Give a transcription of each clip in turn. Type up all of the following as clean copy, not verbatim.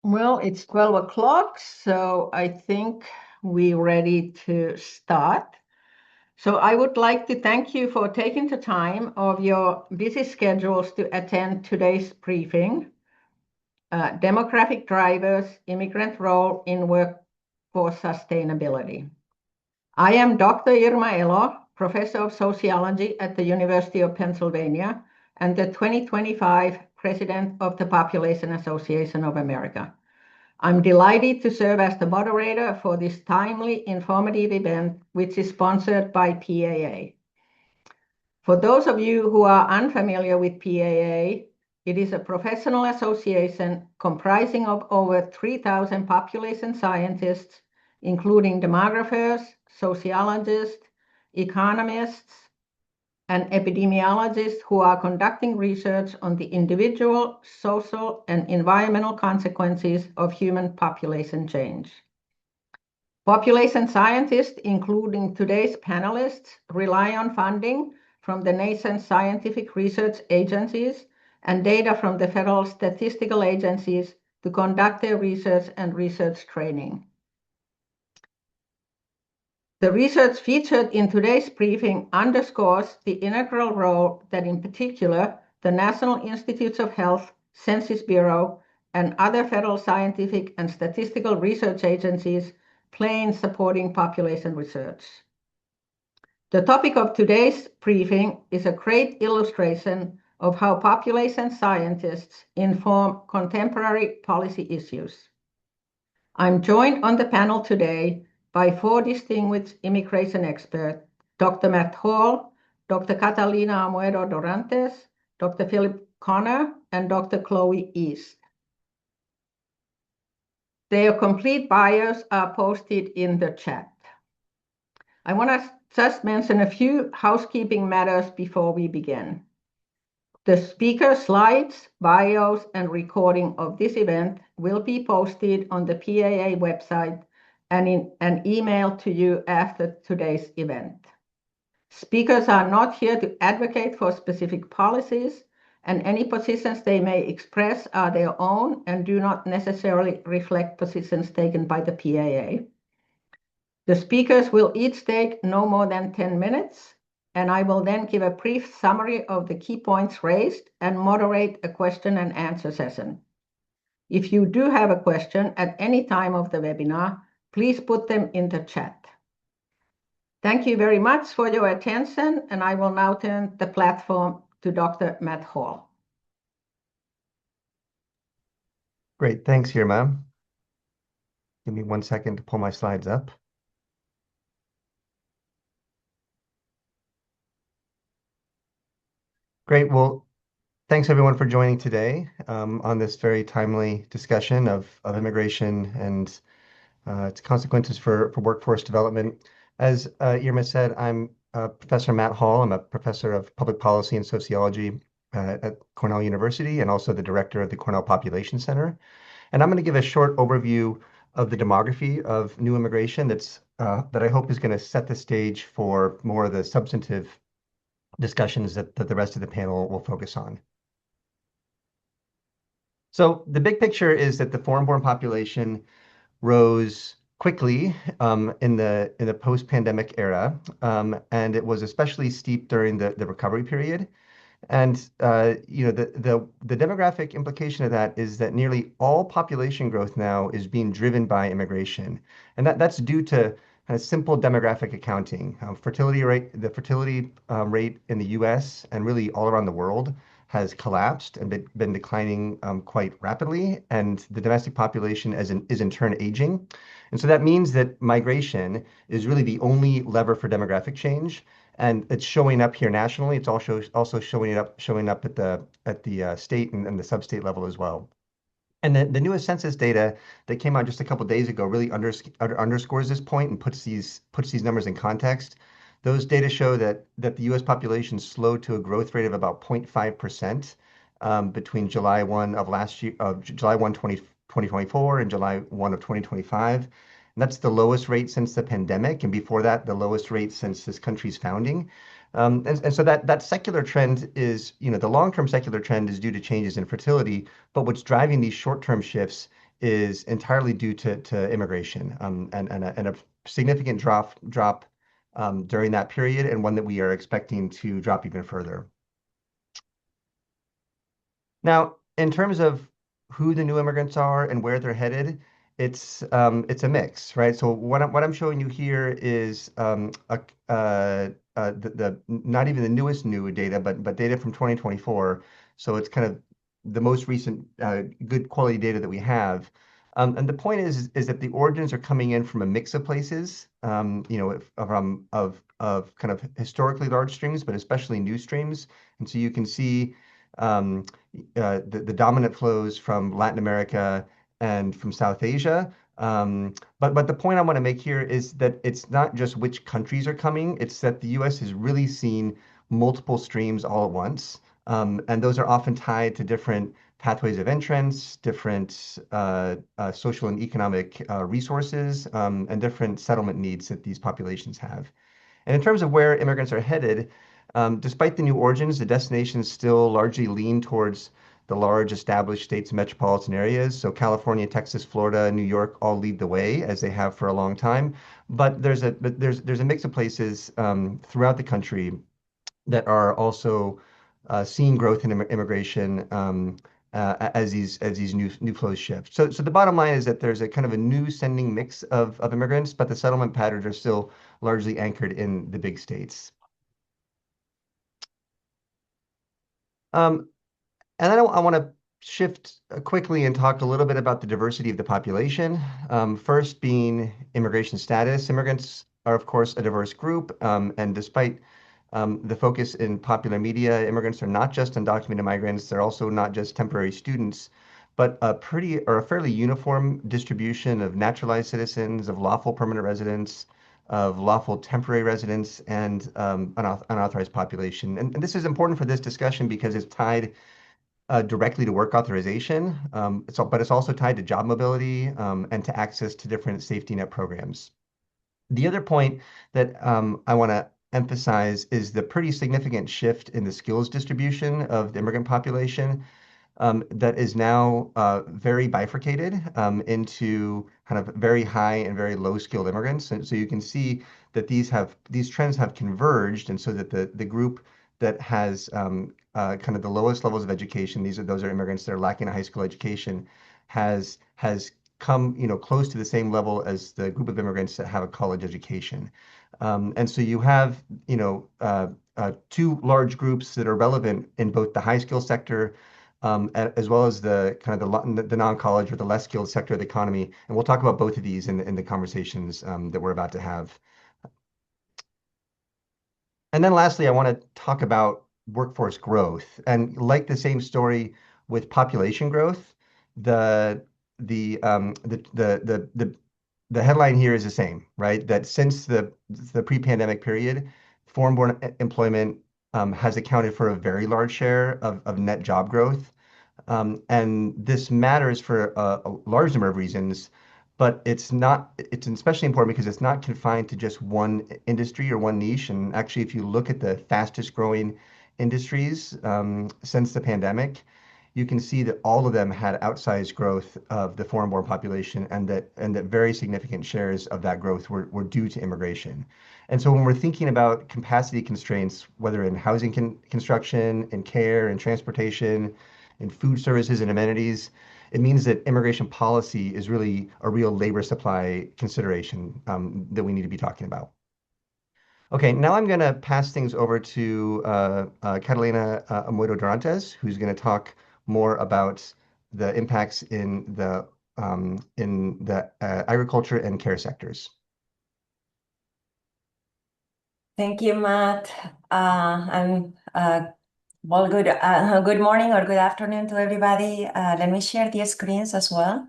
Well, it's 12 o'clock, so I think we're ready to start. So I would like to thank you for taking the time of your busy schedules to attend today's briefing, Demographic Drivers, Immigrant Role in Workforce Sustainability. I am Dr. Irma Elo, Professor of Sociology at the University of Pennsylvania and the 2025 President of the Population Association of America. I'm delighted to serve as the moderator for this timely, informative event, which is sponsored by PAA. For those of you who are unfamiliar with PAA, it is a professional association comprising of over 3,000 population scientists, including demographers, sociologists, economists, and epidemiologists who are conducting research on the individual, social, and environmental consequences of human population change. Population scientists, including today's panelists, rely on funding from the nation's scientific research agencies and data from the federal statistical agencies to conduct their research and research training. The research featured in today's briefing underscores the integral role that, in particular, the National Institutes of Health, Census Bureau, and other federal scientific and statistical research agencies play in supporting population research. The topic of today's briefing is a great illustration of how population scientists inform contemporary policy issues. I'm joined on the panel today by four distinguished immigration experts, Dr. Matt Hall, Dr. Catalina Amuedo Dorantes, Dr. Philip Connor, and Dr. Chloe East. Their complete bios are posted in the chat. I want to just mention a few housekeeping matters before we begin. The speaker slides, bios, and recording of this event will be posted on the PAA website and in an email to you after today's event. Speakers are not here to advocate for specific policies, and any positions they may express are their own and do not necessarily reflect positions taken by the PAA. The speakers will each take no more than 10 minutes, and I will then give a brief summary of the key points raised and moderate a question and answer session. If you do have a question at any time of the webinar, please put them in the chat. Thank you very much for your attention, and I will now turn the platform to Dr. Matt Hall. Great, thanks, Irma. Give me 1 second to pull my slides up. Great, well, thanks everyone for joining today on this very timely discussion of immigration and its consequences for workforce development. As Irma said, I'm Professor Matt Hall. I'm a professor of public policy and sociology at Cornell University and also the director of the Cornell Population Center. And I'm going to give a short overview of the demography of new immigration that I hope is going to set the stage for more of the substantive discussions that the rest of the panel will focus on. So the big picture is that the foreign-born population rose quickly in the post-pandemic era, and it was especially steep during the recovery period. And the demographic implication of that is that nearly all population growth now is being driven by immigration, and that's due to simple demographic accounting. The fertility rate in the U.S. and really all around the world has collapsed and been declining quite rapidly, and the domestic population is in turn aging. And so that means that migration is really the only lever for demographic change, and it's showing up here nationally. It's also showing up at the state and the sub-state level as well. And the newest census data that came out just a couple of days ago really underscores this point and puts these numbers in context. Those data show that the U.S. population slowed to a growth rate of about 0.5% between July 1 of last year, July 1, 2024 and July 1 of 2025. And that's the lowest rate since the pandemic, and before that, the lowest rate since this country's founding. And so that secular trend is, the long-term secular trend is due to changes in fertility, but what's driving these short-term shifts is entirely due to immigration, and a significant drop during that period, and one that we are expecting to drop even further. Now, in terms of who the new immigrants are and where they're headed, it's a mix, right? So what I'm showing you here is the not even the newest new data, but data from 2024. So it's kind of the most recent good quality data that we have. And the point is that the origins are coming in from a mix of places, from of kind of historically large streams, but especially new streams. And so you can see um, the dominant flows from Latin America and from South Asia. But the point I want to make here is that it's not just which countries are coming, it's that the US has really seen multiple streams all at once. And those are often tied to different pathways of entrance, different social and economic resources, and different settlement needs that these populations have. And in terms of where immigrants are headed, despite the new origins, the destinations still largely lean towards the large established states and metropolitan areas. So California, Texas, Florida, New York all lead the way as they have for a long time. But there's a mix of places throughout the country that are also seeing growth in immigration as these new flows shift. So the bottom line is that there's a kind of a new sending mix of immigrants, but the settlement patterns are still largely anchored in the big states. Um, and then I want to shift quickly and talk a little bit about the diversity of the population. First being immigration status. Immigrants are, of course, a diverse group, and despite the focus in popular media, immigrants are not just undocumented migrants, they're also not just temporary students, but a fairly uniform distribution of naturalized citizens, of lawful permanent residents, of lawful temporary residents, and unauthorized population. And this is important for this discussion because it's tied directly to work authorization, but it's also tied to job mobility and to access to different safety net programs. The other point that I want to emphasize is the pretty significant shift in the skills distribution of the immigrant population that is now very bifurcated into kind of very high and very low skilled immigrants. And so you can see that these trends have converged, and so that the group that has kind of the lowest levels of education, those are immigrants that are lacking a high school education, has come close to the same level as the group of immigrants that have a college education. And so you have two large groups that are relevant in both the high skill sector as well as the kind of the non-college or the less skilled sector of the economy. And we'll talk about both of these in the conversations that we're about to have. And then lastly, I want to talk about workforce growth. And like the same story with population growth, the the um, the the the the headline here is the same, right? That since the pre-pandemic period, foreign-born employment has accounted for a very large share of net job growth. And this matters for a large number of reasons, but it's especially important because it's not confined to just one industry or one niche. And actually, if you look at the fastest growing industries since the pandemic, you can see that all of them had outsized growth of the foreign-born population, and that very significant shares of that growth were due to immigration. And so when we're thinking about capacity constraints, whether in housing construction, in care, in transportation, in food services and amenities, it means that immigration policy is really a real labor supply consideration that we need to be talking about. Okay, now I'm going to pass things over to Catalina Amoedo Durantes, who's going to talk more about the impacts in the agriculture and care sectors. Thank you, Matt. And well, good morning or good afternoon to everybody. Let me share the screens as well.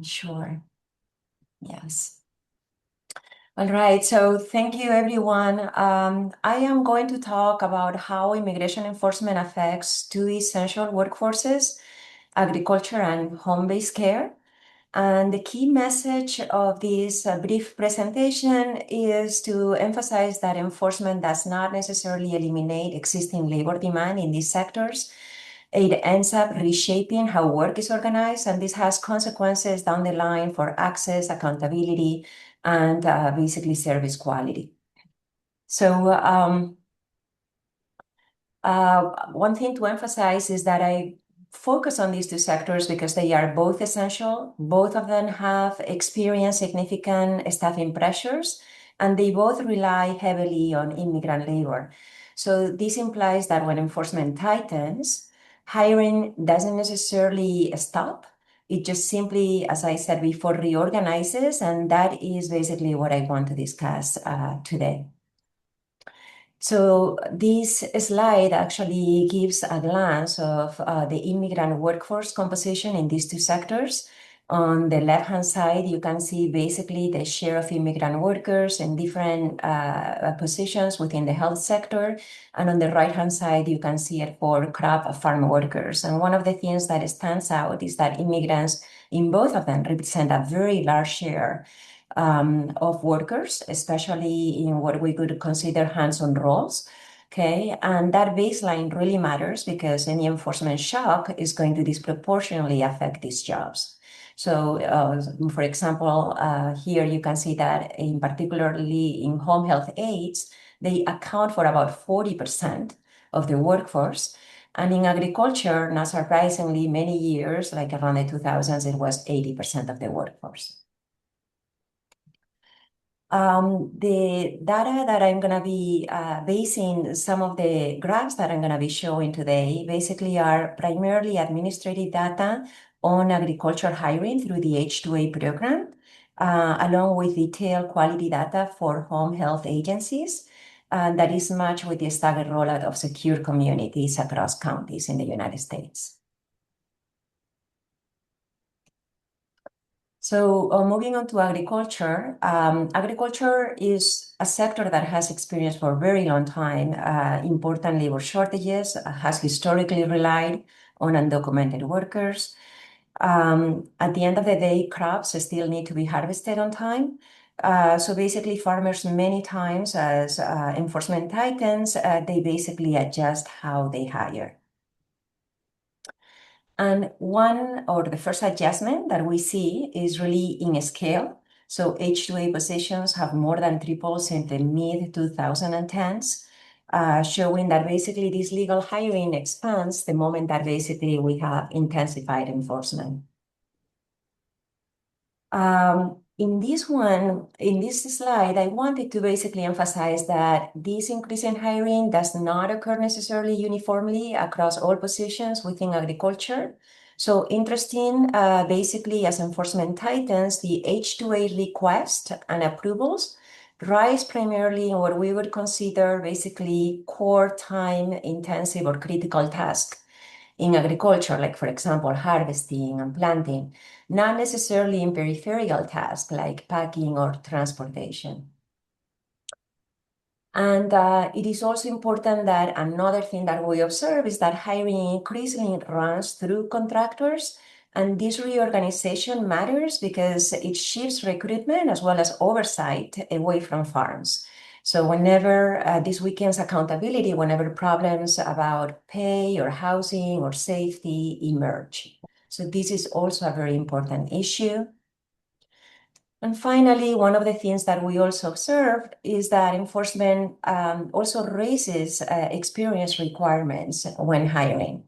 Sure. Yes. All right, so thank you, everyone. I am going to talk about how immigration enforcement affects two essential workforces, agriculture and home-based care. And the key message of this brief presentation is to emphasize that enforcement does not necessarily eliminate existing labor demand in these sectors. it ends up reshaping how work is organized, and this has consequences down the line for access, accountability, and basically service quality. So one thing to emphasize is that I focus on these two sectors because they are both essential. Both of them have experienced significant staffing pressures, and they both rely heavily on immigrant labor. So this implies that when enforcement tightens, hiring doesn't necessarily stop. It just simply, as I said before, reorganizes, and that is basically what I want to discuss today. So this slide actually gives a glance of the immigrant workforce composition in these two sectors. On the left-hand side, you can see basically the share of immigrant workers in different positions within the health sector. And on the right-hand side, you can see it for crop farm workers. And one of the things that stands out is that immigrants in both of them represent a very large share of workers, especially in what we could consider hands-on roles. Okay, and that baseline really matters because any enforcement shock is going to disproportionately affect these jobs. So, for example, here you can see that in particularly in home health aides, they account for about 40% of the workforce. And in agriculture, not surprisingly, many years, like around the 2000s, it was 80% of the workforce. The data that I'm going to be basing some of the graphs that I'm going to be showing today basically are primarily administrative data on agriculture hiring through the H2A program, along with detailed quality data for home health agencies. That is matched with the staggered rollout of secure communities across counties in the United States. So moving on to agriculture, agriculture is a sector that has experienced for a very long time important labor shortages, has historically relied on undocumented workers. At the end of the day, crops still need to be harvested on time. So basically, farmers many times, as enforcement tightens, they basically adjust how they hire. And the first adjustment that we see is really in scale. So H2A positions have more than tripled since the mid-2010s, showing that basically this legal hiring expands the moment that basically we have intensified enforcement. In this slide, I wanted to basically emphasize that this increase in hiring does not occur necessarily uniformly across all positions within agriculture. So interesting, basically as enforcement tightens, the H2A requests and approvals rise primarily in what we would consider basically core time intensive or critical tasks in agriculture, like for example, harvesting and planting, not necessarily in peripheral tasks like packing or transportation. And it is also important that another thing that we observe is that hiring increasingly runs through contractors. And this reorganization matters because it shifts recruitment as well as oversight away from farms. So whenever this weakens accountability, whenever problems about pay or housing or safety emerge. So this is also a very important issue. And finally, one of the things that we also observed is that enforcement also raises experience requirements when hiring.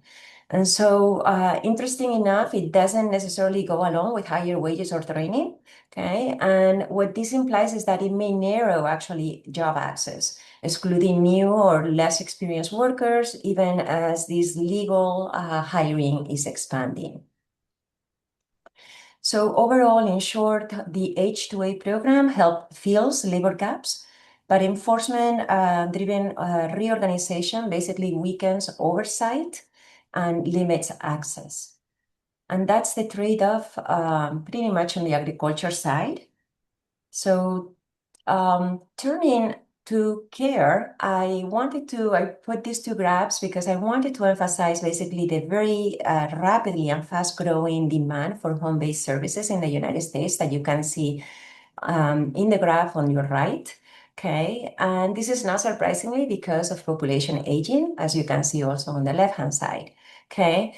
And so, interesting enough, it doesn't necessarily go along with higher wages or training, okay? And what this implies is that it may narrow actually job access, excluding new or less experienced workers, even as this legal hiring is expanding. So overall, in short, the H2A program fills labor gaps, but enforcement-driven reorganization basically weakens oversight and limits access. And that's the trade-off pretty much on the agriculture side. So turning to care, I put these two graphs because I wanted to emphasize basically the very rapidly and fast-growing demand for home-based services in the United States that you can see in the graph on your right. Okay, and this is not surprisingly because of population aging, as you can see also on the left-hand side. Okay,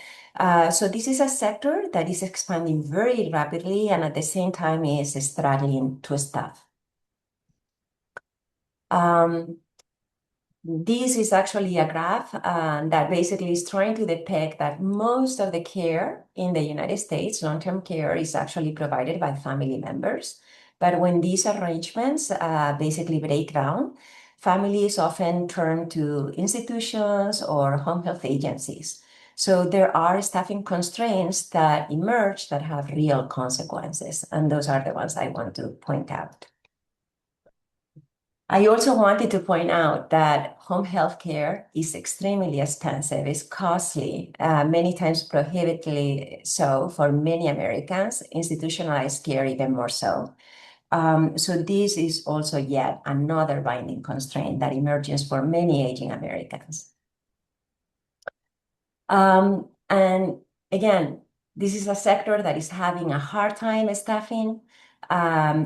so this is a sector that is expanding very rapidly and at the same time is struggling to staff. This is actually a graph that basically is trying to depict that most of the care in the United States, long-term care, is actually provided by family members. But when these arrangements basically break down, families often turn to institutions or home health agencies. So there are staffing constraints that emerge that have real consequences, and those are the ones I want to point out. I also wanted to point out that home health care is extremely expensive, it's costly, many times prohibitively so for many Americans, institutionalized care even more so. So this is also yet another binding constraint that emerges for many aging Americans. And again, this is a sector that is having a hard time staffing.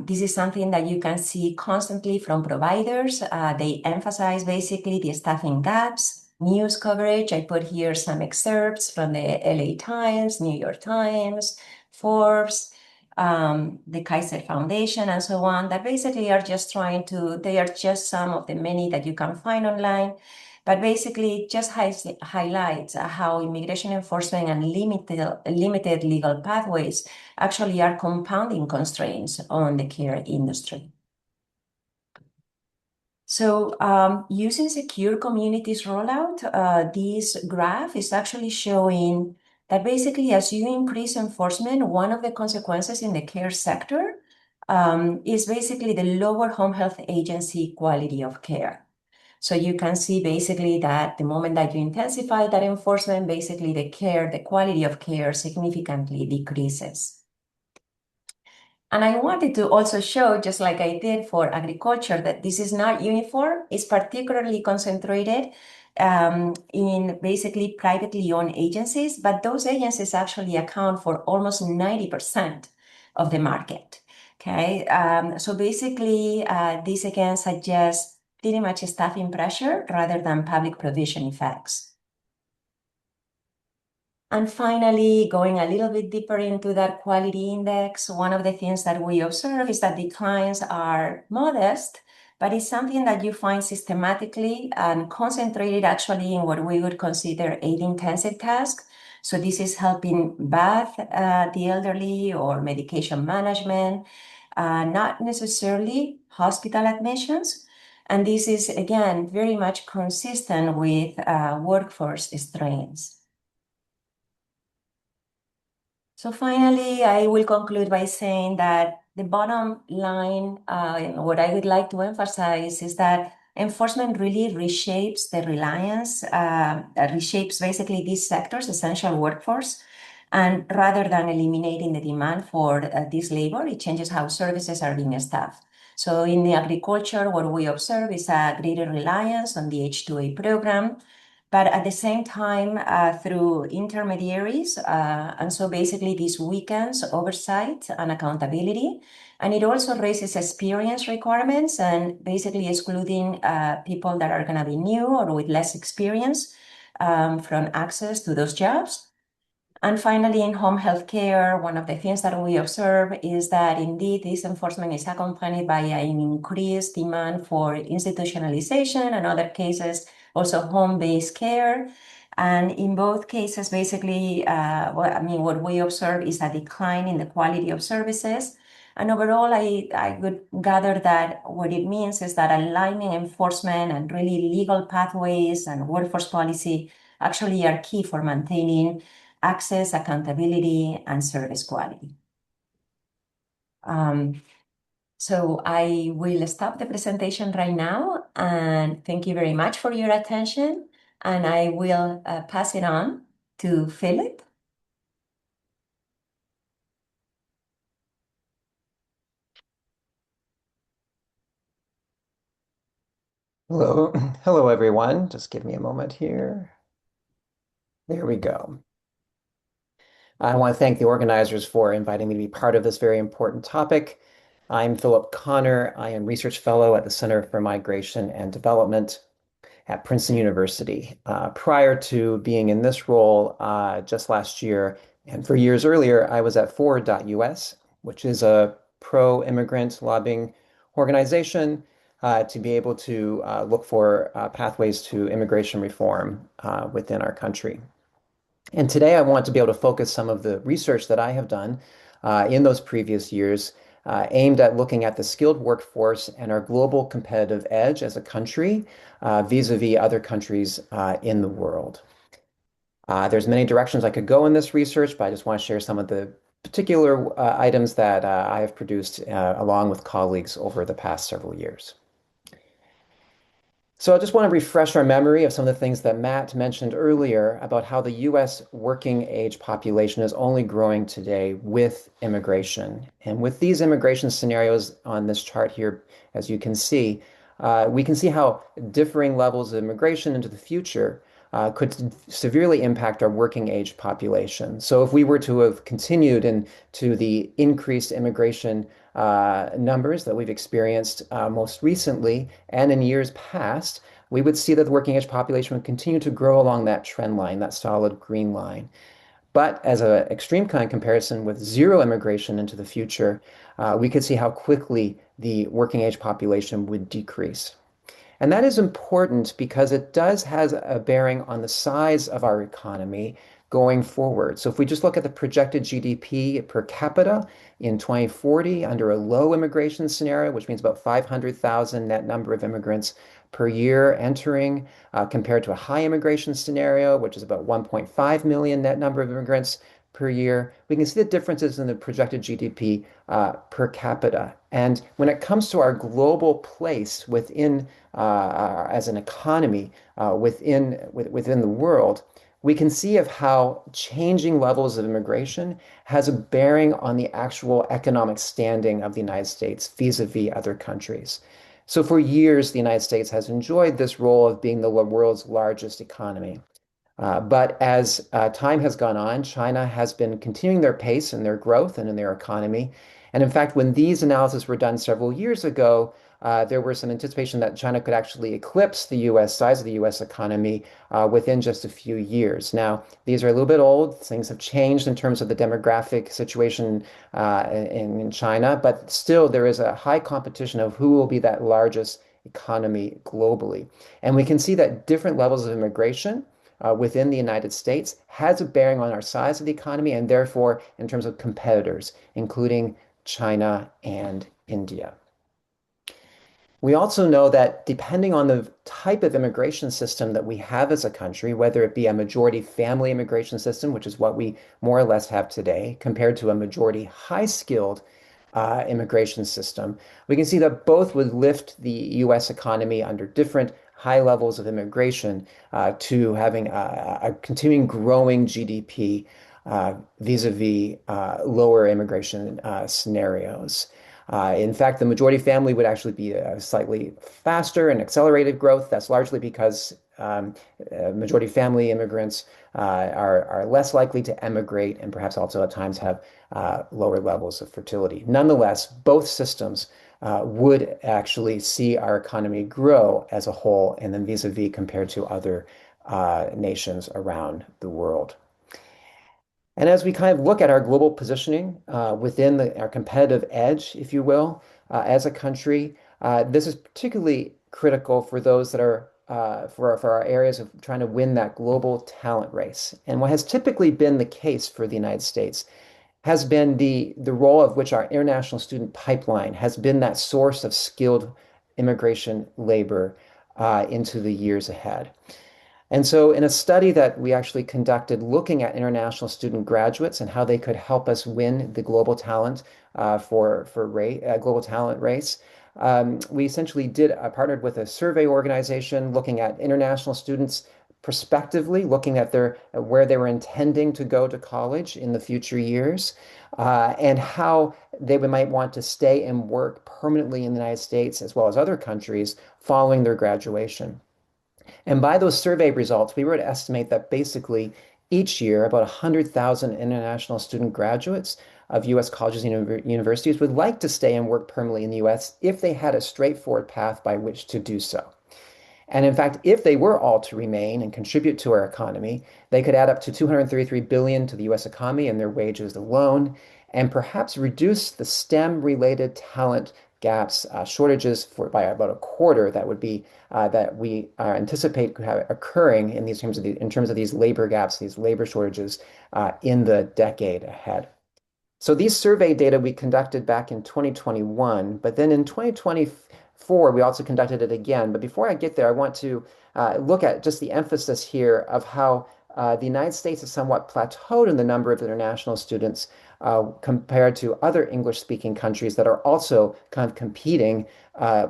This is something that you can see constantly from providers. They emphasize basically the staffing gaps, news coverage. I put here some excerpts from the LA Times, New York Times, Forbes, the Kaiser Foundation, and so on, that basically are just they are just some of the many that you can find online. But basically, it just highlights how immigration enforcement and limited legal pathways actually are compounding constraints on the care industry. So using secure communities rollout, this graph is actually showing that basically as you increase enforcement, one of the consequences in the care sector is basically the lower home health agency quality of care. So you can see basically that the moment that you intensify that enforcement, basically the quality of care significantly decreases. And I wanted to also show, just like I did for agriculture, that this is not uniform. It's particularly concentrated in basically privately owned agencies, but those agencies actually account for almost 90% of the market. Okay, so basically, this again suggests pretty much staffing pressure rather than public provision effects. And finally, going a little bit deeper into that quality index, one of the things that we observe is that declines are modest, but it's something that you find systematically and concentrated actually in what we would consider aid-intensive tasks. So this is helping bath the elderly or medication management, not necessarily hospital admissions. And this is, again, very much consistent with workforce strains. So finally, I will conclude by saying that the bottom line, and what I would like to emphasize is that enforcement really reshapes the reliance, reshapes basically these sectors, essential workforce, and rather than eliminating the demand for this labor, it changes how services are being staffed. So in the agriculture, what we observe is a greater reliance on the H-2A program, but at the same time through intermediaries. And so basically this weakens oversight and accountability. And it also raises experience requirements and basically excluding people that are gonna be new or with less experience from access to those jobs. And finally, in home health care, one of the things that we observe is that indeed this enforcement is accompanied by an increased demand for institutionalization and other cases, also home-based care. And in both cases, basically, what we observe is a decline in the quality of services. And overall, I would gather that what it means is that aligning enforcement and really legal pathways and workforce policy actually are key for maintaining access, accountability, and service quality. So I will stop the presentation right now, and thank you very much for your attention, and I will pass it on to Philip. Hello, hello everyone. Just give me a moment here. There we go. I want to thank the organizers for inviting me to be part of this very important topic. I'm Philip Connor. I am Research Fellow at the Center for Migration and Development. at Princeton University. Prior to being in this role just last year, and for years earlier, I was at Forward.us, which is a pro-immigrant lobbying organization to be able to look for pathways to immigration reform within our country. And today I want to be able to focus some of the research that I have done in those previous years aimed at looking at the skilled workforce and our global competitive edge as a country vis-a-vis other countries in the world. There's many directions I could go in this research, but I just want to share some of the particular items that I have produced along with colleagues over the past several years. So I just want to refresh our memory of some of the things that Matt mentioned earlier about how the US working age population is only growing today with immigration. And with these immigration scenarios on this chart here, as you can see, we can see how differing levels of immigration into the future could severely impact our working age population. So if we were to have continued into the increased immigration numbers that we've experienced most recently and in years past, we would see that the working age population would continue to grow along that trend line, that solid green line. But as an extreme kind of comparison with zero immigration into the future, we could see how quickly the working age population would decrease. And that is important because it does has a bearing on the size of our economy going forward. So if we just look at the projected GDP per capita in 2040 under a low immigration scenario, which means about 500,000 net number of immigrants per year entering, compared to a high immigration scenario, which is about 1.5 million net number of immigrants per year, we can see the differences in the projected GDP per capita. And when it comes to our global place within, as an economy within the world, we can see of how changing levels of immigration has a bearing on the actual economic standing of the United States vis-a-vis other countries. So for years, the United States has enjoyed this role of being the world's largest economy. But as time has gone on, China has been continuing their pace in their growth and in their economy. And in fact, when these analyses were done several years ago, there was some anticipation that China could actually eclipse the US size of the US economy within just a few years. Now, these are a little bit old. Things have changed in terms of the demographic situation in China, but still there is a high competition of who will be that largest economy globally. And we can see that different levels of immigration within the United States has a bearing on our size of the economy and therefore in terms of competitors, including China and India. We also know that depending on the type of immigration system that we have as a country, whether it be a majority family immigration system, which is what we more or less have today, compared to a majority high-skilled immigration system, we can see that both would lift the US economy under different high levels of immigration to having a continuing growing GDP vis-a-vis lower immigration scenarios. In fact, the majority family would actually be a slightly faster and accelerated growth. That's largely because majority family immigrants are less likely to emigrate and perhaps also at times have lower levels of fertility. Nonetheless, both systems would actually see our economy grow as a whole and then vis-a-vis compared to other nations around the world. And as we kind of look at our global positioning within our competitive edge, if you will, as a country, this is particularly critical for those that are for our areas of trying to win that global talent race. And what has typically been the case for the United States has been the role of which our international student pipeline has been that source of skilled immigration labor into the years ahead. And so in a study that we actually conducted looking at international student graduates and how they could help us win the global talent global talent race, we essentially partnered with a survey organization looking at international students prospectively, looking at where they were intending to go to college in the future years, and how they might want to stay and work permanently in the United States as well as other countries following their graduation. And by those survey results, we were to estimate that basically each year, about 100,000 international student graduates of US colleges and universities would like to stay and work permanently in the US if they had a straightforward path by which to do so. And in fact, if they were all to remain and contribute to our economy, they could add up to 233 billion to the US economy and their wages alone, and perhaps reduce the STEM-related talent gaps, shortages by about a quarter that would be that we anticipate could have occurring in terms of these labor gaps, these labor shortages in the decade ahead. So these survey data we conducted back in 2021, but then in 2024, we also conducted it again. But before I get there, I want to look at just the emphasis here of how the United States has somewhat plateaued in the number of international students compared to other English-speaking countries that are also kind of competing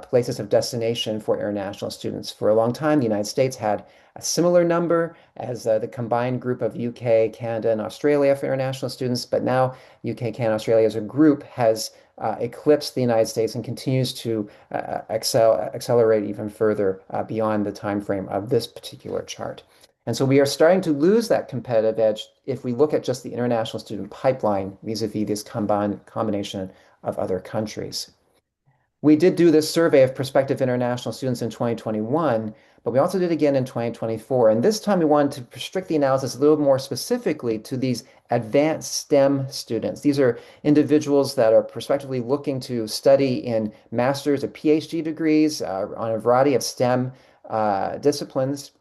places of destination for international students. For a long time, the United States had a similar number as the combined group of UK, Canada, and Australia for international students, but now UK, Canada, Australia as a group has eclipsed the United States and continues to accelerate even further beyond the time frame of this particular chart. And so we are starting to lose that competitive edge if we look at just the international student pipeline vis-a-vis this combination of other countries. We did do this survey of prospective international students in 2021, but we also did again in 2024. And this time we wanted to restrict the analysis a little more specifically to these advanced STEM students. These are individuals that are prospectively looking to study in master's or PhD degrees on a variety of STEM disciplines.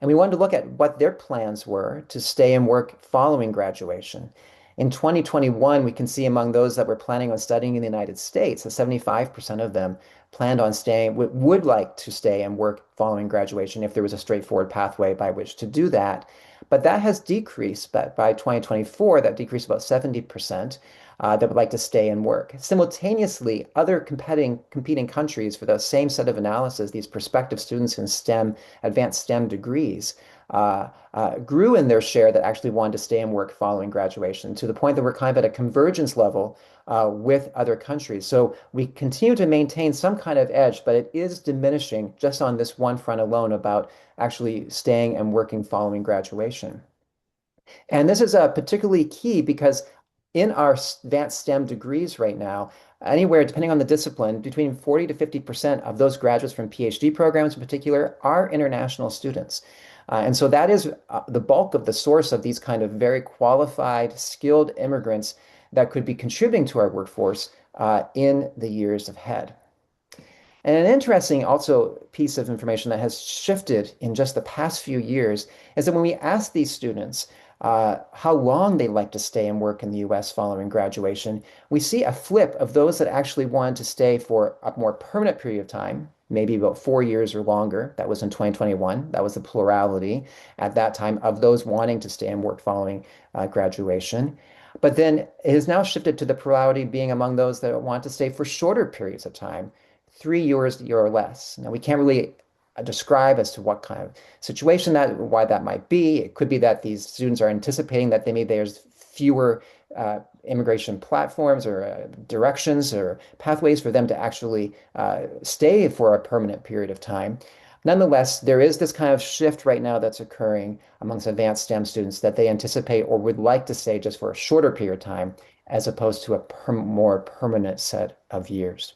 And we wanted to look at what their plans were to stay and work following graduation. In 2021, we can see among those that were planning on studying in the United States, that 75% of them planned on staying, would like to stay and work following graduation if there was a straightforward pathway by which to do that. But that has decreased. But by 2024, that decreased about 70%. That would like to stay and work. Simultaneously, other competing countries for the same set of analysis, these prospective students in STEM, advanced STEM degrees, grew in their share that actually wanted to stay and work following graduation to the point that we're kind of at a convergence level with other countries. So we continue to maintain some kind of edge, but it is diminishing just on this one front alone about actually staying and working following graduation. And this is particularly key because in our advanced STEM degrees right now, anywhere, depending on the discipline, between 40 to 50% of those graduates from PhD programs in particular are international students. And so that is the bulk of the source of these kind of very qualified, skilled immigrants that could be contributing to our workforce in the years ahead. And an interesting also piece of information that has shifted in just the past few years is that when we ask these students how long they like to stay and work in the US following graduation, we see a flip of those that actually wanted to stay for a more permanent period of time, maybe about 4 years or longer. That was in 2021. That was the plurality at that time of those wanting to stay and work following graduation. But then it has now shifted to the plurality being among those that want to stay for shorter periods of time, 3 years or less. Now, we can't really describe as to what kind of situation why that might be. It could be that these students are anticipating that there's fewer immigration platforms or directions or pathways for them to actually stay for a permanent period of time. Nonetheless, there is this kind of shift right now that's occurring amongst advanced STEM students that they anticipate or would like to stay just for a shorter period of time as opposed to a more permanent set of years.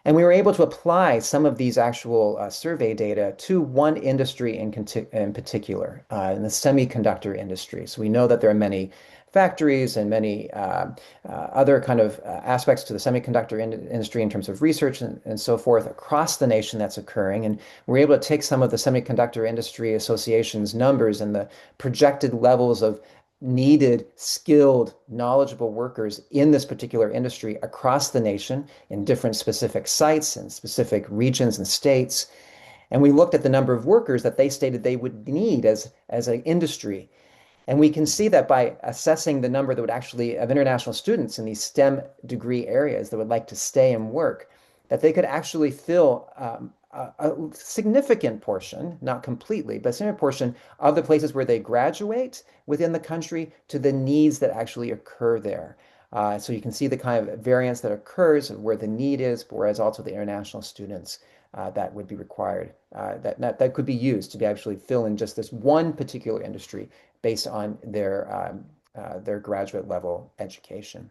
And we were able to apply some of these actual survey data to one industry in particular, in the semiconductor industry. So we know that there are many factories and many other kind of aspects to the semiconductor industry in terms of research and so forth across the nation that's occurring. And we're able to take some of the Semiconductor Industry Association's numbers and the projected levels of needed, skilled, knowledgeable workers in this particular industry across the nation in different specific sites and specific regions and states. And we looked at the number of workers that they stated they would need as an industry. And we can see that by assessing the number that would actually of international students in these STEM degree areas that would like to stay and work, that they could actually fill a significant portion, not completely, but a significant portion of the places where they graduate within the country to the needs that actually occur there. So you can see the kind of variance that occurs where the need is, whereas also the international students that would be required, that could be used to be actually fill in just this one particular industry based on their graduate level education.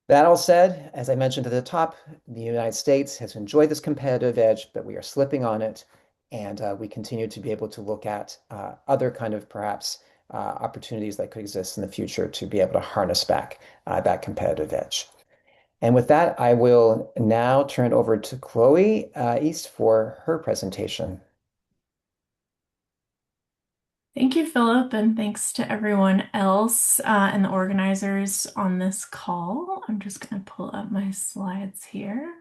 That all said, as I mentioned at the top, the United States has enjoyed this competitive edge, but we are slipping on it, and we continue to be able to look at other kind of perhaps opportunities that could exist in the future to be able to harness back that competitive edge. And with that, I will now turn over to Chloe East for her presentation. Thank you, Philip, and thanks to everyone else and the organizers on this call. I'm just going to pull up my slides here.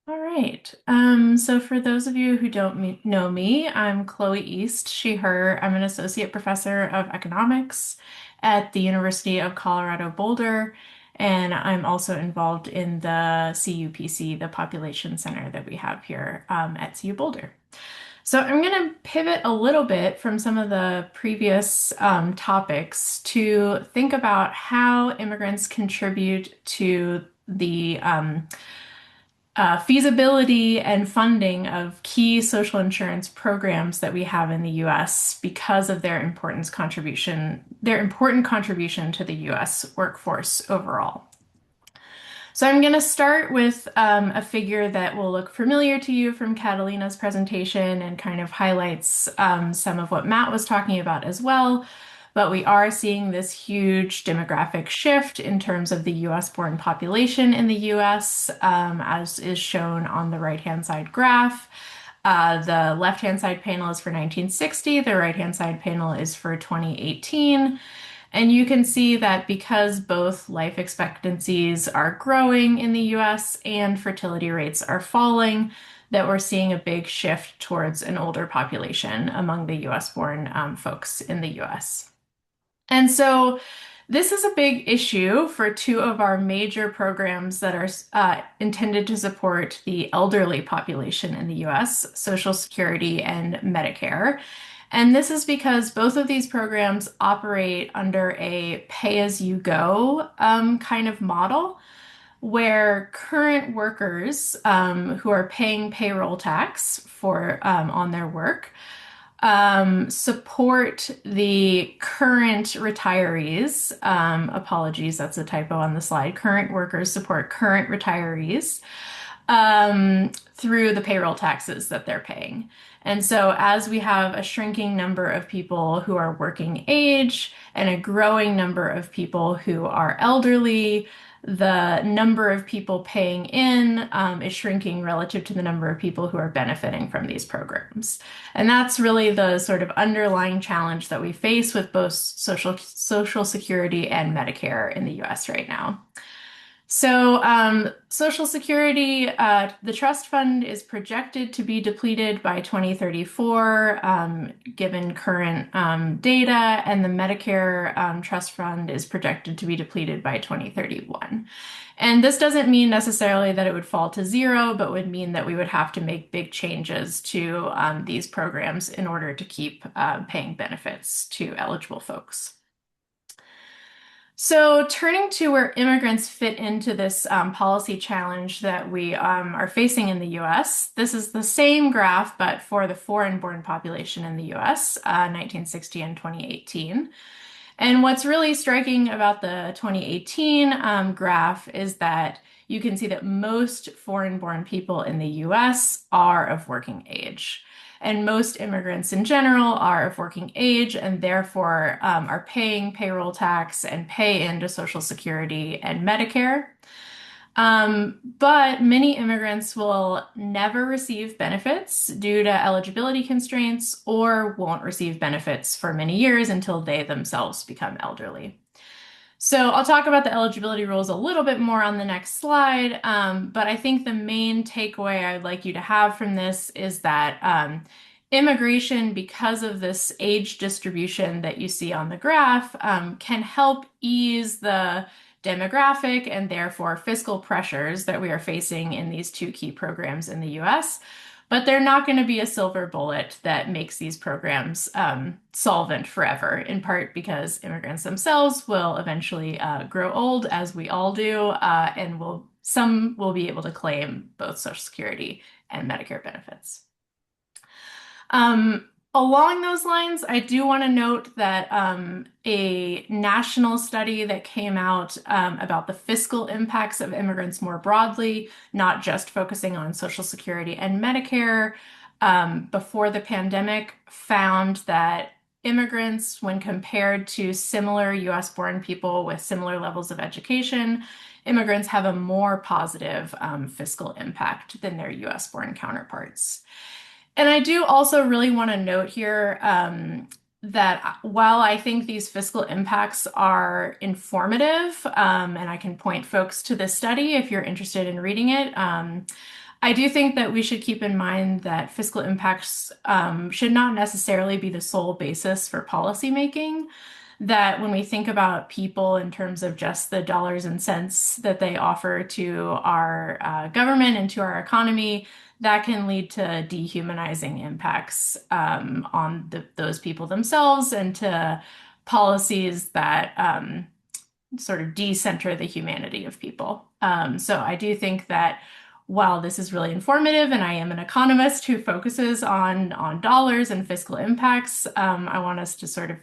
All right. So for those of you who don't know me, I'm Chloe East, she, her. I'm an associate professor of economics at the University of Colorado Boulder, and I'm also involved in the CUPC, the population center that we have here at CU Boulder. So I'm going to pivot a little bit from some of the previous topics to think about how immigrants contribute to the feasibility and funding of key social insurance programs that we have in the US because of their important contribution to the US workforce overall. So I'm going to start with a figure that will look familiar to you from Catalina's presentation and kind of highlights some of what Matt was talking about as well. But we are seeing this huge demographic shift in terms of the US-born population in the US, as is shown on the right-hand side graph. The left-hand side panel is for 1960, the right-hand side panel is for 2018. And you can see that because both life expectancies are growing in the US and fertility rates are falling, that we're seeing a big shift towards an older population among the US-born folks in the US. And so this is a big issue for two of our major programs that are intended to support the elderly population in the US, Social Security and Medicare. And this is because both of these programs operate under a pay-as-you-go kind of model, where current workers who are paying payroll tax for on their work support the current retirees. Apologies, that's a typo on the slide. Current workers support current retirees through the payroll taxes that they're paying. And so as we have a shrinking number of people who are working age and a growing number of people who are elderly, the number of people paying in is shrinking relative to the number of people who are benefiting from these programs. And that's really the sort of underlying challenge that we face with both Social Security and Medicare in the US right now. So Social Security, the trust fund is projected to be depleted by 2034, given current data, and the Medicare trust fund is projected to be depleted by 2031. And this doesn't mean necessarily that it would fall to zero, but would mean that we would have to make big changes to these programs in order to keep paying benefits to eligible folks. So turning to where immigrants fit into this policy challenge that we are facing in the US, this is the same graph, but for the foreign-born population in the US, 1960 and 2018. And what's really striking about the 2018 graph is that you can see that most foreign-born people in the US are of working age. And most immigrants in general are of working age and therefore are paying payroll tax and pay into Social Security and Medicare. But many immigrants will never receive benefits due to eligibility constraints or won't receive benefits for many years until they themselves become elderly. So I'll talk about the eligibility rules a little bit more on the next slide, but I think the main takeaway I'd like you to have from this is that immigration, because of this age distribution that you see on the graph, can help ease the demographic and therefore fiscal pressures that we are facing in these two key programs in the US. But they're not going to be a silver bullet that makes these programs solvent forever, in part because immigrants themselves will eventually grow old, as we all do, and some will be able to claim both Social Security and Medicare benefits. Along those lines, I do want to note that a national study that came out about the fiscal impacts of immigrants more broadly, not just focusing on Social Security and Medicare, before the pandemic, found that immigrants, when compared to similar US-born people with similar levels of education, immigrants have a more positive fiscal impact than their US-born counterparts. And I do also really want to note here that while I think these fiscal impacts are informative, and I can point folks to this study if you're interested in reading it, I do think that we should keep in mind that fiscal impacts should not necessarily be the sole basis for policymaking. That when we think about people in terms of just the dollars and cents that they offer to our government and to our economy, that can lead to dehumanizing impacts on those people themselves and to policies that sort of decenter the humanity of people. So I do think that while this is really informative, and I am an economist who focuses on dollars and fiscal impacts, I want us to sort of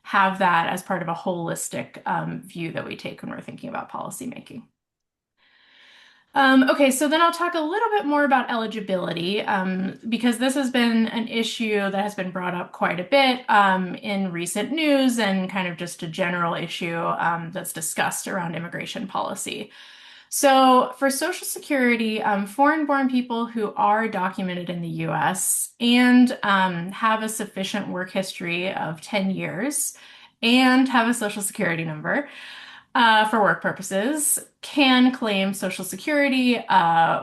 have that as part of a holistic view that we take when we're thinking about policymaking. Okay, so then I'll talk a little bit more about eligibility because this has been an issue that has been brought up quite a bit in recent news and kind of just a general issue that's discussed around immigration policy. So for Social Security, foreign-born people who are documented in the US and have a sufficient work history of 10 years and have a Social Security number for work purposes can claim Social Security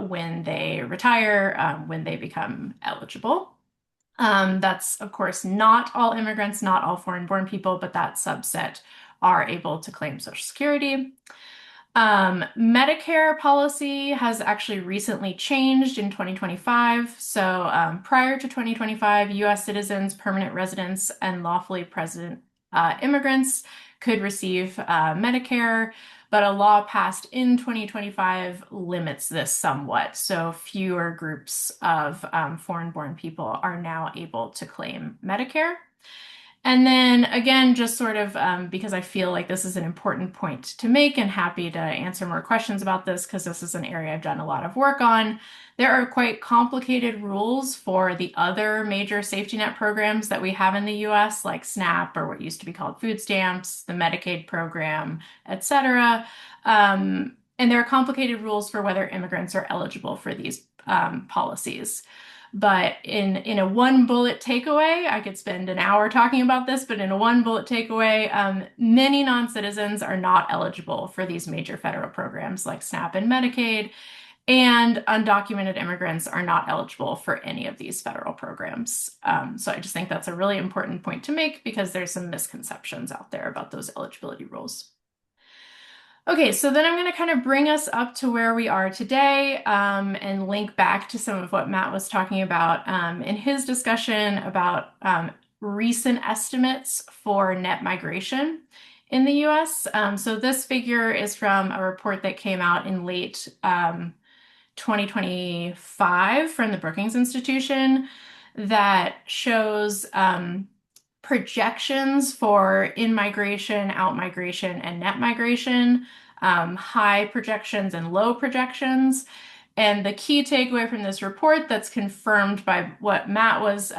when they retire, when they become eligible. That's, of course, not all immigrants, not all foreign-born people, but that subset are able to claim Social Security. Medicare policy has actually recently changed in 2025. So prior to 2025, US citizens, permanent residents, and lawfully present immigrants could receive Medicare, but a law passed in 2025 limits this somewhat. So fewer groups of foreign-born people are now able to claim Medicare. And then again, just sort of because I feel like this is an important point to make and happy to answer more questions about this because this is an area I've done a lot of work on. There are quite complicated rules for the other major safety net programs that we have in the US, like SNAP or what used to be called food stamps, the Medicaid program, et cetera. And there are complicated rules for whether immigrants are eligible for these policies. But in a one bullet takeaway, I could spend an hour talking about this, but in a one bullet takeaway, many non-citizens are not eligible for these major federal programs like SNAP and Medicaid, and undocumented immigrants are not eligible for any of these federal programs. So I just think that's a really important point to make because there's some misconceptions out there about those eligibility rules. Okay, so then I'm going to kind of bring us up to where we are today and link back to some of what Matt was talking about in his discussion about recent estimates for net migration in the US. So this figure is from a report that came out in late 2025 from the Brookings Institution that shows projections for in-migration, out-migration, and net migration, high projections and low projections. And the key takeaway from this report that's confirmed by what Matt was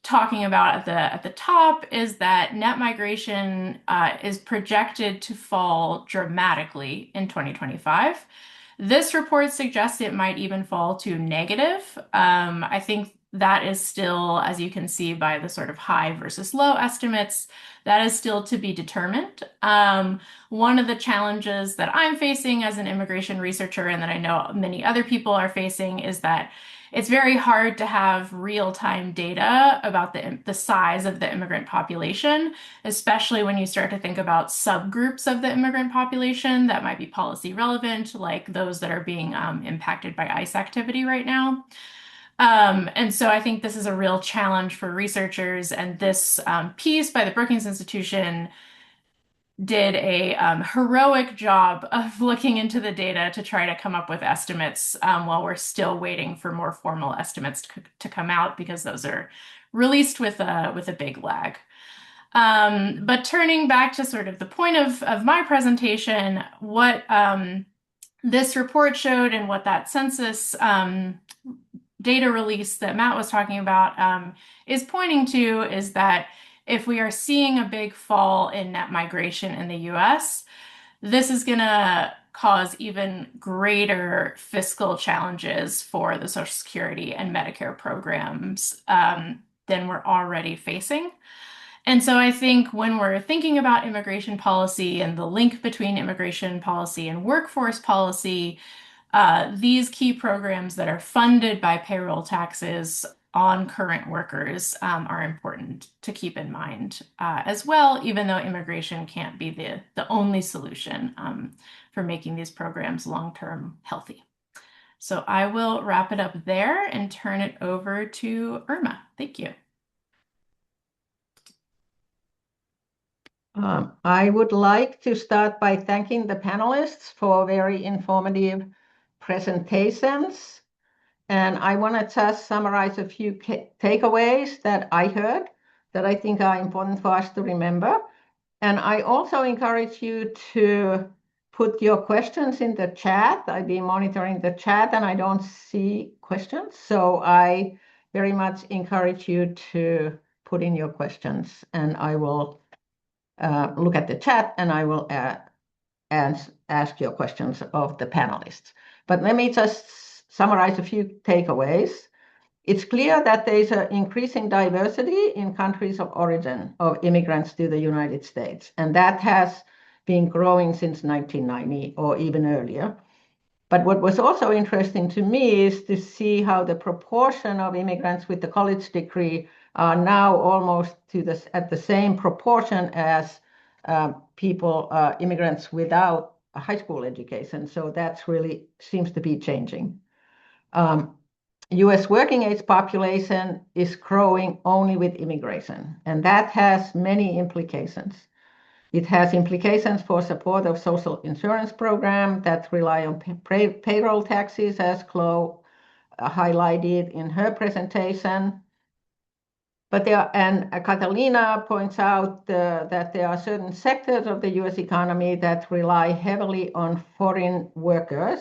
talking about at the top is that net migration is projected to fall dramatically in 2025. This report suggests it might even fall to negative. I think that is still, as you can see by the sort of high versus low estimates, that is still to be determined. One of the challenges that I'm facing as an immigration researcher and that I know many other people are facing is that it's very hard to have real-time data about the size of the immigrant population, especially when you start to think about subgroups of the immigrant population that might be policy relevant, like those that are being impacted by ICE activity right now. And so I think this is a real challenge for researchers, and this piece by the Brookings Institution did a heroic job of looking into the data to try to come up with estimates while we're still waiting for more formal estimates to come out because those are released with a big lag. But turning back to sort of the point of my presentation, what this report showed and what that census data release that Matt was talking about is pointing to is that if we are seeing a big fall in net migration in the US, this is going to cause even greater fiscal challenges for the Social Security and Medicare programs than we're already facing. And so I think when we're thinking about immigration policy and the link between immigration policy and workforce policy, these key programs that are funded by payroll taxes on current workers are important to keep in mind as well, even though immigration can't be the only solution for making these programs long-term healthy. So I will wrap it up there and turn it over to Irma. Thank you. I would like to start by thanking the panelists for very informative presentations. And I want to just summarize a few takeaways that I heard that I think are important for us to remember. And I also encourage you to put your questions in the chat. I've been monitoring the chat and I don't see questions. So I very much encourage you to put in your questions and I will look at the chat and I will ask your questions of the panelists. But let me just summarize a few takeaways. It's clear that there's an increasing diversity in countries of origin of immigrants to the United States, and that has been growing since 1990 or even earlier. But what was also interesting to me is to see how the proportion of immigrants with the college degree are now almost at the same proportion as immigrants without a high school education. So that's really seems to be changing. US working age population is growing only with immigration, and that has many implications. It has implications for support of social insurance programs that rely on payroll taxes, as Chloe highlighted in her presentation. But Catalina points out that there are certain sectors of the US economy that rely heavily on foreign workers.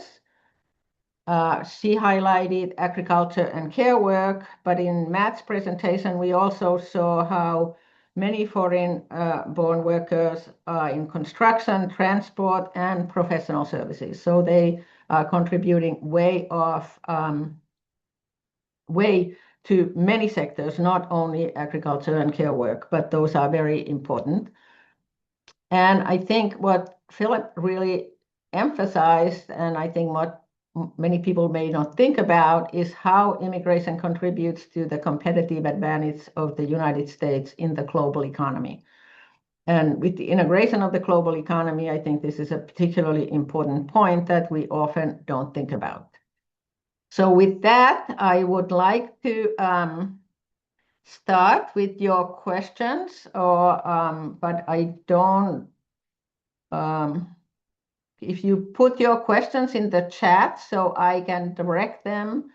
She highlighted agriculture and care work, but in Matt's presentation, we also saw how many foreign-born workers are in construction, transport, and professional services. So they are contributing way to many sectors, not only agriculture and care work, but those are very important. And I think what Philip really emphasized, and I think what many people may not think about, is how immigration contributes to the competitive advantage of the United States in the global economy. And with the integration of the global economy, I think this is a particularly important point that we often don't think about. So with that, I would like to start with your questions, but I don't. If you put your questions in the chat so I can direct them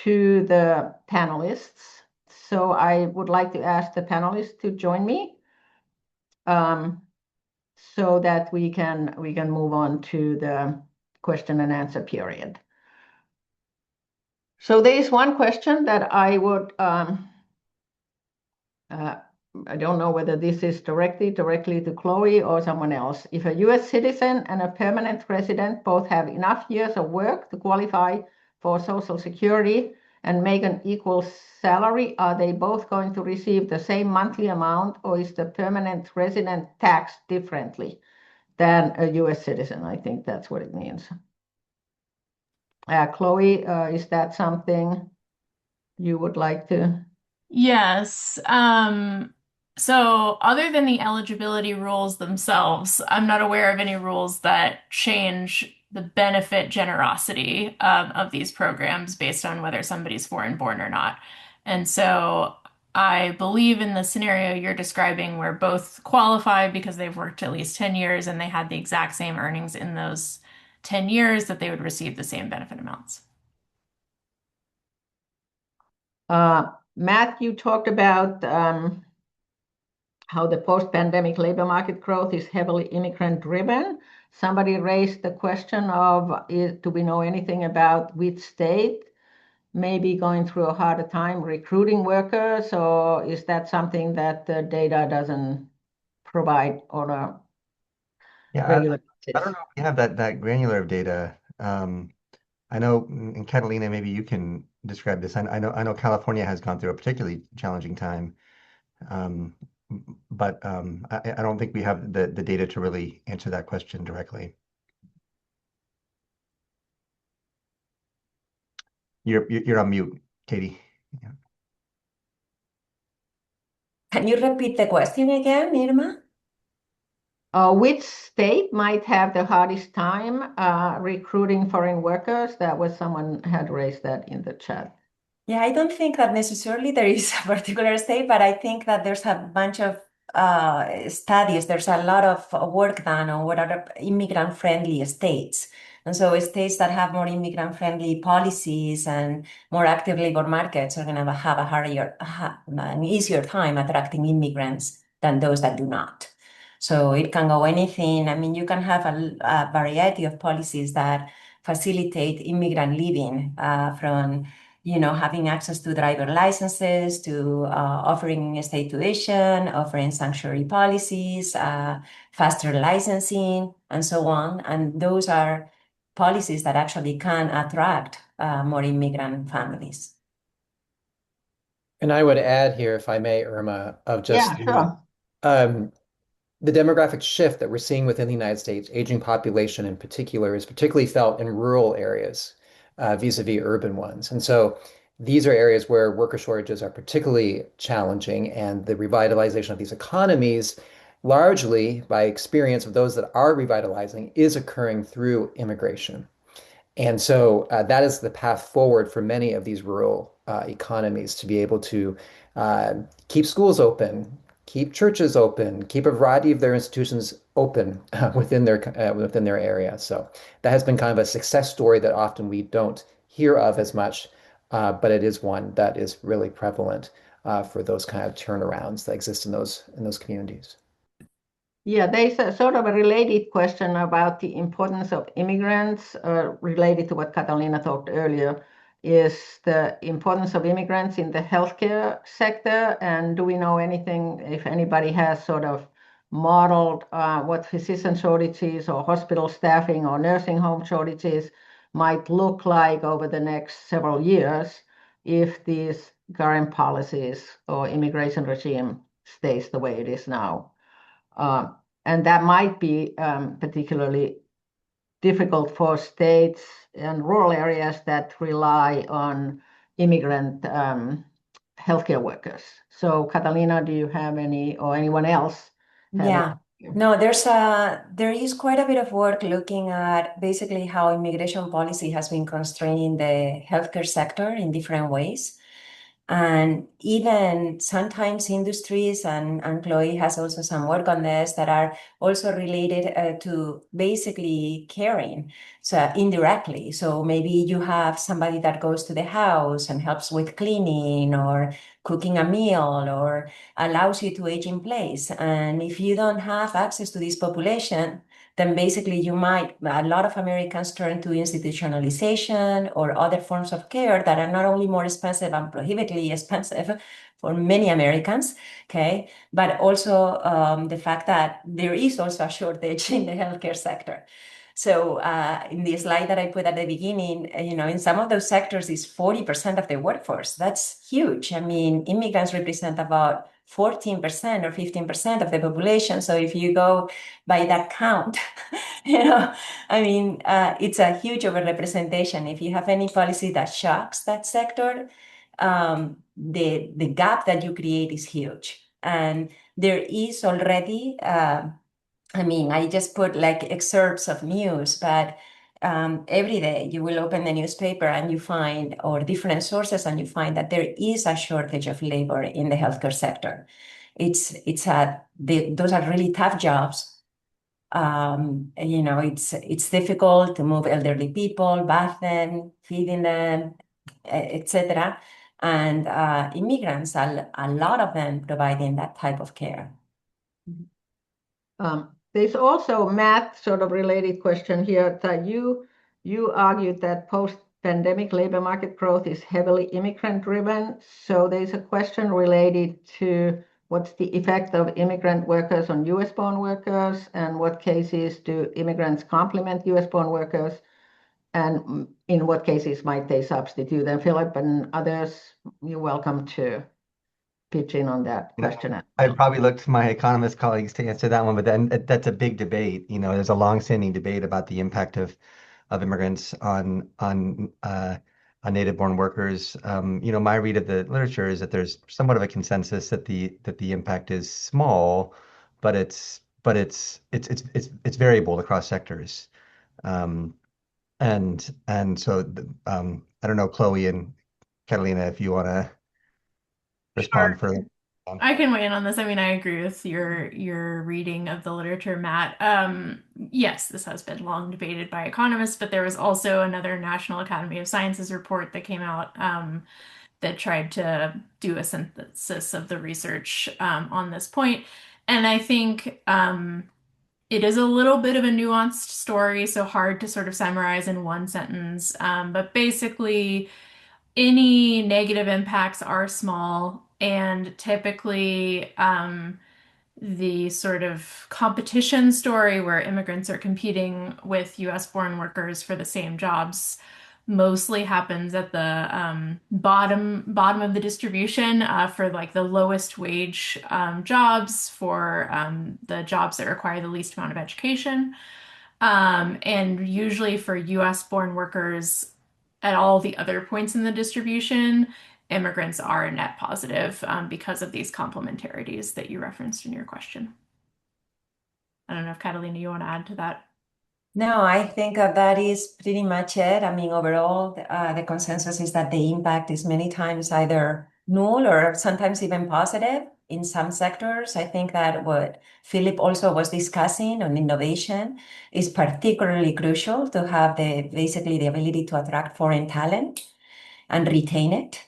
to the panelists. So I would like to ask the panelists to join me so that we can move on to the question and answer period. So there is one question that I would, I don't know whether this is directly to Chloe or someone else. If a US citizen and a permanent resident both have enough years of work to qualify for Social Security and make an equal salary, are they both going to receive the same monthly amount, or is the permanent resident taxed differently than a US citizen? I think that's what it means. Chloe, is that something you would like to? Yes. So other than the eligibility rules themselves, I'm not aware of any rules that change the benefit generosity of these programs based on whether somebody's foreign born or not. And so I believe in the scenario you're describing where both qualify because they've worked at least 10 years and they had the exact same earnings in those 10 years that they would receive the same benefit amounts. Matt, you talked about how the post-pandemic labor market growth is heavily immigrant-driven. Somebody raised the question of, do we know anything about which state may be going through a harder time recruiting workers, or is that something that the data doesn't provide on a Yeah, regular I don't basis? know if we have that granular of data. I know, and Catalina, maybe you can describe this. I know California has gone through a particularly challenging time, um, but I don't think we have the data to really answer that question directly. You're on mute, Katie. Yeah. Can you repeat the question again, Irma? Which state might have the hardest time recruiting foreign workers? That was someone had raised that in the chat. Yeah, I don't think that necessarily there is a particular state, but I think that there's a bunch of studies. There's a lot of work done on what are immigrant-friendly states. And so states that have more immigrant-friendly policies and more active labor markets are going to have an easier time attracting immigrants than those that do not. So it can go anything. I mean, you can have a variety of policies that facilitate immigrant living from having access to driver licenses, to offering state tuition, offering sanctuary policies, faster licensing, and so on. And those are policies that actually can attract more immigrant families. And I would add here, if I may, Irma, of just Yeah, sure. the demographic shift that we're seeing within the United States, aging population in particular, is particularly felt in rural areas vis-a-vis urban ones. And so these are areas where worker shortages are particularly challenging, and the revitalization of these economies, largely by experience of those that are revitalizing, is occurring through immigration. And so that is the path forward for many of these rural economies to be able to keep schools open, keep churches open, keep a variety of their institutions open within their area. So that has been kind of a success story that often we don't hear of as much, but it is one that is really prevalent for those kind of turnarounds that exist in those communities. Yeah, there's a sort of a related question about the importance of immigrants, related to what Catalina talked earlier, is the importance of immigrants in the healthcare sector. And do we know anything, if anybody has sort of modeled what physician shortages or hospital staffing or nursing home shortages might look like over the next several years if these current policies or immigration regime stays the way it is now? And that might be particularly difficult for states and rural areas that rely on immigrant healthcare workers. So, Catalina, do you have any, or anyone else have Yeah. No, there is quite a bit of work looking at basically how immigration policy has been constraining the healthcare sector in different ways. And even sometimes industries, and Chloe has also some work on this, that are also related to basically caring, so indirectly. So maybe you have somebody that goes to the house and helps with cleaning or cooking a meal or allows you to age in place. And if you don't have access to this population, then basically a lot of Americans turn to institutionalization or other forms of care that are not only more expensive and prohibitively expensive for many Americans, okay, but also the fact that there is also a shortage in the healthcare sector. So in the slide that I put at the beginning, in some of those sectors is 40% of the workforce. That's huge. I mean, immigrants represent about 14% or 15% of the population. So if you go by that count, I mean, it's a huge overrepresentation. If you have any policy that shocks that sector, the gap that you create is huge. And there is already, I mean, I just put like excerpts of news, but every day you will open the newspaper and you find, or different sources, and you find that there is a shortage of labor in the healthcare sector. Those are really tough jobs. It's difficult to move elderly people, bath them, feeding them, etc. And immigrants, a lot of them providing that type of care. There's also math sort of related question here that you argued that post-pandemic labor market growth is heavily immigrant driven. So there's a question related to what's the effect of immigrant workers on US born workers, and what cases do immigrants complement US born workers, and in what cases might they substitute them? Philip and others, you're welcome to pitch in on that question. I probably look to my economist colleagues to answer that one, but then that's a big debate. There's a long-standing debate about the impact of immigrants on native-born workers. My read of the literature is that there's somewhat of a consensus that the impact is small, but it's variable across sectors. And so I don't know, Chloe and Catalina, if you want to respond further. I can weigh in on this. I mean, I agree with your reading of the literature, Matt. Yes, this has been long debated by economists, but there was also another National Academy of Sciences report that came out that tried to do a synthesis of the research on this point. And I think it is a little bit of a nuanced story, so hard to sort of summarize in one sentence. But basically, any negative impacts are small, and typically the sort of competition story where immigrants are competing with US born workers for the same jobs mostly happens at the bottom of the distribution for like the lowest wage jobs, for the jobs that require the least amount of education. And usually for US born workers at all the other points in the distribution, immigrants are net positive because of these complementarities that you referenced in your question. I don't know if Catalina, you want to add to that? No, I think that is pretty much it. I mean, overall, the consensus is that the impact is many times either null or sometimes even positive in some sectors. I think that what Philip also was discussing on innovation is particularly crucial to have basically the ability to attract foreign talent and retain it.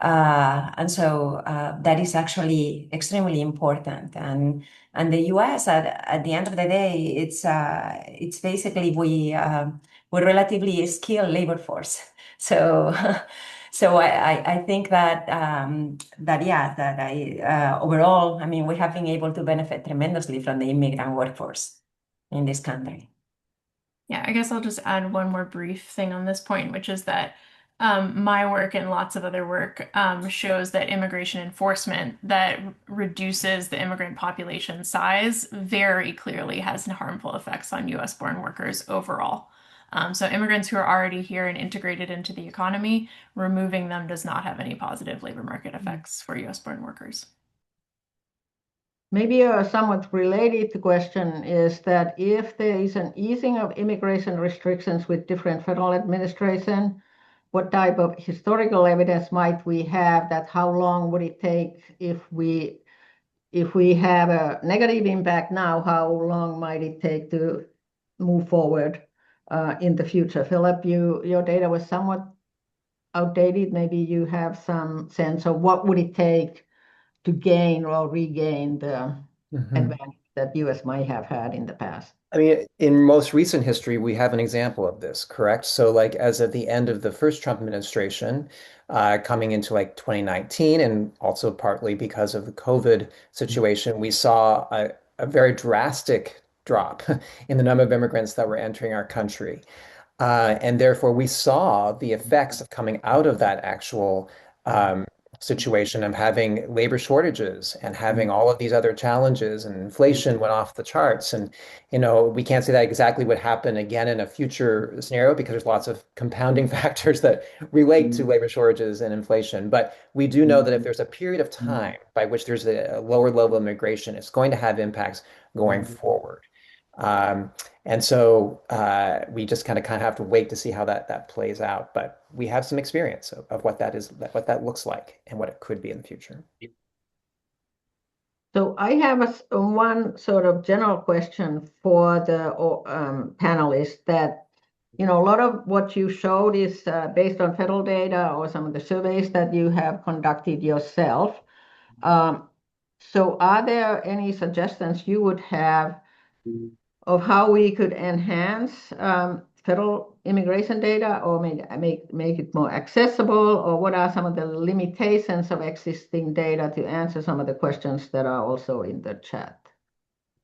And so that is actually extremely important. And the US, at the end of the day, it's basically we're relatively skilled labor force. So so I think that overall, I mean, we have been able to benefit tremendously from the immigrant workforce in this country. Yeah, I guess I'll just add one more brief thing on this point, which is that my work and lots of other work shows that immigration enforcement that reduces the immigrant population size very clearly has harmful effects on US born workers overall. So immigrants who are already here and integrated into the economy, removing them does not have any positive labor market effects for US born workers. Maybe a somewhat related question is that if there is an easing of immigration restrictions with different federal administration, what type of historical evidence might we have that how long would it take if we have a negative impact now, how long might it take to move forward in the future? Philip, your data was somewhat outdated. Maybe you have some sense of what would it take to gain or regain the advantage that US might have had in the past. I mean, in most recent history, we have an example of this, correct? So, like, as at the end of the first Trump administration, coming into like 2019, and also partly because of the COVID situation, we saw a very drastic drop in the number of immigrants that were entering our country. And therefore, we saw the effects of coming out of that actual situation of having labor shortages and having all of these other challenges, and inflation went off the charts. And, we can't say that exactly would happen again in a future scenario because there's lots of compounding factors that relate to labor shortages and inflation. But we do know that if there's a period of time by which there's a lower level of immigration, it's going to have impacts going forward. And so we just kind of have to wait to see how that plays out. But we have some experience of what that is, what that looks like, and what it could be in the future. So I have one sort of general question for the panelists that, a lot of what you showed is based on federal data or some of the surveys that you have conducted yourself. So are there any suggestions you would have of how we could enhance federal immigration data or make it more accessible, or what are some of the limitations of existing data to answer some of the questions that are also in the chat?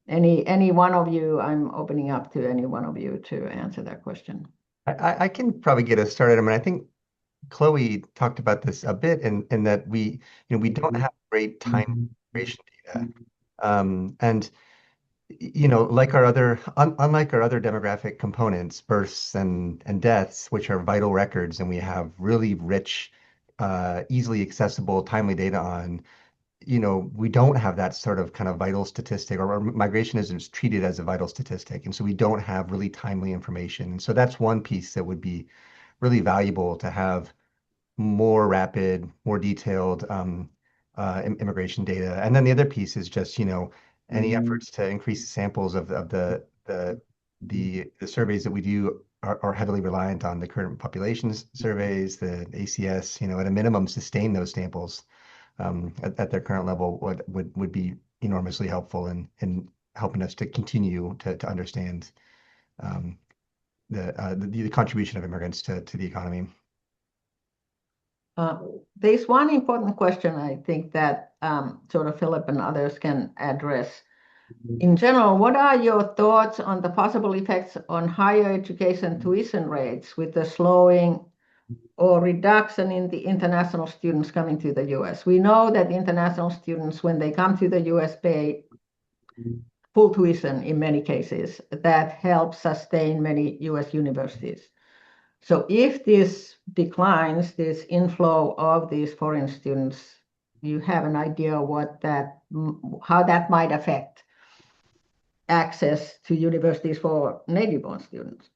Any one of you, I'm opening up to any one of you to answer that question. I can probably get us started. I mean, I think Chloe talked about this a bit in that we don't have great time migration data. And like unlike our other demographic components, births and deaths, which are vital records, and we have really rich, easily accessible, timely data on, we don't have that sort of kind of vital statistic, or migration isn't treated as a vital statistic. And so we don't have really timely information. And so that's one piece that would be really valuable to have more rapid, more detailed immigration data. And then the other piece is just, any efforts to increase the samples of the surveys that we do are heavily reliant on the current population surveys, the ACS, at a minimum, sustain those samples at their current level would be enormously helpful in helping us to continue to understand the contribution of immigrants to the economy. There's one important question I think that sort of Philip and others can address. In general, what are your thoughts on the possible effects on higher education tuition rates with the slowing or reduction in the international students coming to the US? We know that international students, when they come to the US, pay full tuition in many cases. That helps sustain many US universities. So if this declines, this inflow of these foreign students, you have an idea how that might affect access to universities for native-born students?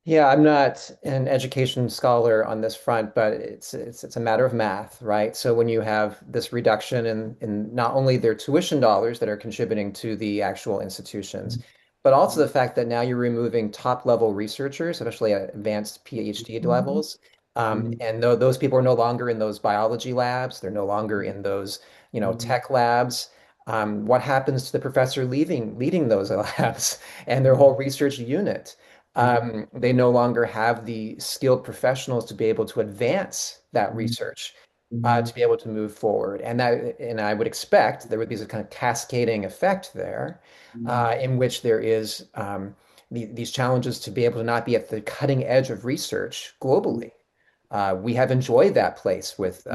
Yeah, I'm not an education scholar on this front, but it's a matter of math, right? So when you have this reduction in not only their tuition dollars that are contributing to the actual institutions, but also the fact that now you're removing top level researchers, especially at advanced PhD levels. And those people are no longer in those biology labs, they're no longer in those, tech labs. What happens to the professor leading those labs and their whole research unit? They no longer have the skilled professionals to be able to advance that research, to be able to move forward. And I would expect there would be a kind of cascading effect there, in which there is these challenges to be able to not be at the cutting edge of research globally. We have enjoyed that place with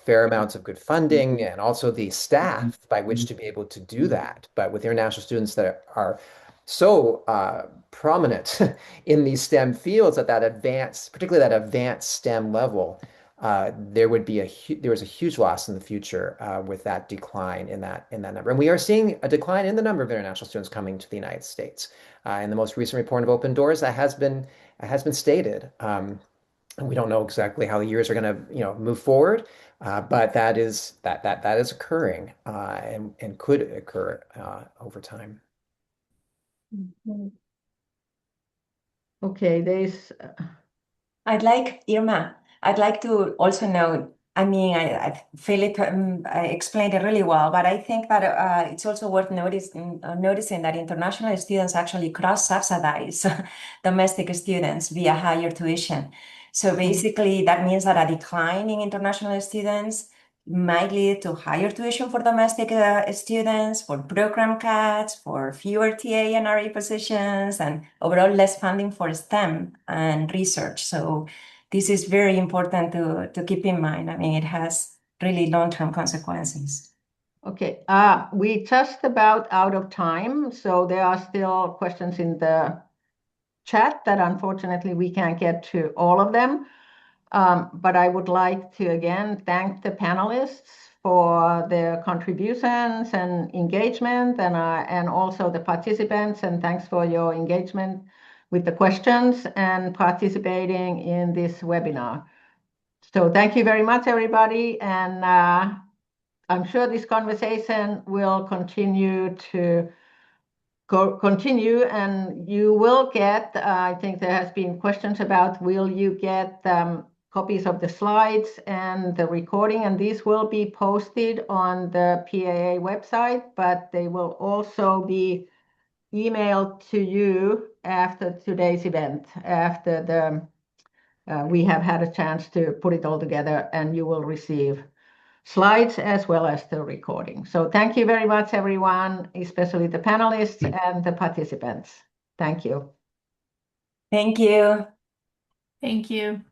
fair amounts of good funding and also the staff by which to be able to do that. But with international students that are so prominent in these STEM fields at that advanced, particularly that advanced STEM level, there was a huge loss in the future with that decline in that number. And we are seeing a decline in the number of international students coming to the United States. In the most recent report of Open Doors, that has been stated. And we don't know exactly how the years are going to move forward, but that is occurring and could occur over time. Okay, Irma, I'd like to also note, I mean, Philip explained it really well, but I think that it's also worth noticing that international students actually cross-subsidize domestic students via higher tuition. So basically, that means that a decline in international students might lead to higher tuition for domestic students, for program cuts, for fewer TA and RE positions, and overall less funding for STEM and research. So this is very important to keep in mind. I mean, it has really long-term consequences. Okay, we just about out of time, so there are still questions in the chat that unfortunately we can't get to all of them. But I would like to again thank the panelists for their contributions and engagement, and also the participants, and thanks for your engagement with the questions and participating in this webinar. So thank you very much, everybody, and I'm sure this conversation will continue, and you will get, I think there has been questions about, will you get copies of the slides and the recording, and these will be posted on the PAA website, but they will also be emailed to you after today's event, after we have had a chance to put it all together, and you will receive slides as well as the recording. So thank you very much, everyone, especially the panelists and the participants. Thank you. Thank you. Thank you.